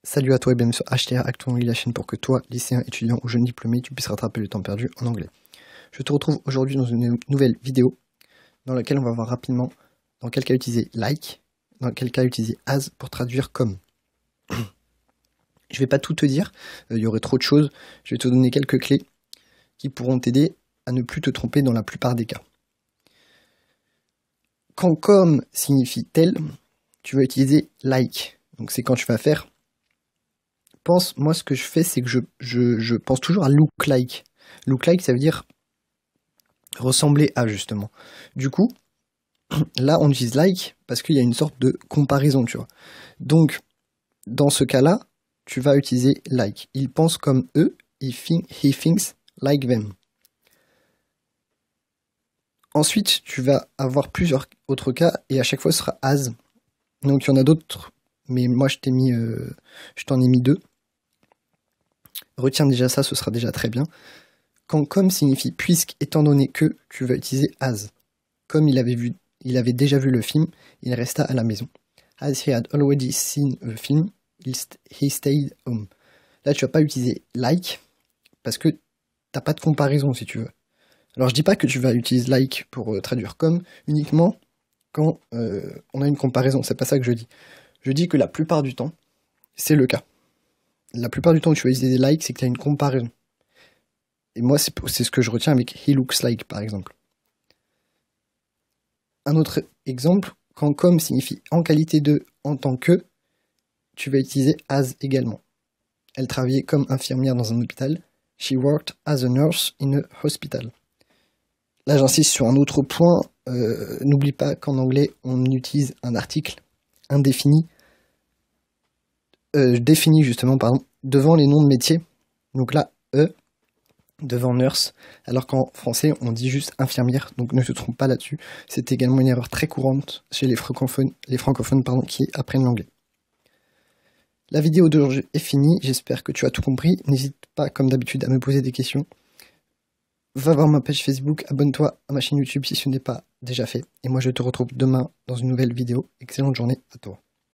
Salut à toi et bienvenue sur HTR Actu Anglais, la chaîne pour que toi, lycéen, étudiant ou jeune diplômé, tu puisses rattraper le temps perdu en anglais. Je te retrouve aujourd'hui dans une nouvelle vidéo dans laquelle on va voir rapidement dans quel cas utiliser like, dans quel cas utiliser as pour traduire comme. Je vais pas tout te dire, il y aurait trop de choses, je vais te donner quelques clés qui pourront t'aider à ne plus te tromper dans la plupart des cas. Quand comme signifie tel, tu vas utiliser like. Donc c'est quand tu vas faire... Moi ce que je fais c'est que je pense toujours à look like. Look like ça veut dire ressembler à justement. Du coup, là on utilise like parce qu'il y a une sorte de comparaison, tu vois. Donc, dans ce cas-là, tu vas utiliser like. Il pense comme eux, he thinks like them. Ensuite, tu vas avoir plusieurs autres cas et à chaque fois ce sera as. Donc il y en a d'autres, mais moi je t'en ai mis deux. Retiens déjà ça, ce sera déjà très bien. Quand comme signifie puisque, étant donné que, tu vas utiliser as. Comme il avait déjà vu le film, il resta à la maison. As he had already seen the film, he stayed home. Là, tu vas pas utiliser like, parce que t'as pas de comparaison, si tu veux. Alors, je dis pas que tu vas utiliser like pour traduire comme, uniquement quand on a une comparaison. C'est pas ça que je dis. Je dis que la plupart du temps, c'est le cas. La plupart du temps où tu vas utiliser like, c'est que tu as une comparaison. Et moi, c'est ce que je retiens avec he looks like, par exemple. Un autre exemple, quand comme signifie en qualité de, en tant que, tu vas utiliser as également. Elle travaillait comme infirmière dans un hôpital. She worked as a nurse in a hospital. Là, j'insiste sur un autre point. N'oublie pas qu'en anglais, on utilise un article indéfini, défini justement, pardon, devant les noms de métiers. Donc là, devant nurse, alors qu'en français, on dit juste infirmière, donc ne te trompe pas là-dessus. C'est également une erreur très courante chez les francophones qui apprennent l'anglais. La vidéo d'aujourd'hui est finie, j'espère que tu as tout compris. N'hésite pas, comme d'habitude, à me poser des questions. Va voir ma page Facebook, abonne-toi à ma chaîne YouTube si ce n'est pas déjà fait. Et moi, je te retrouve demain dans une nouvelle vidéo. Excellente journée à toi.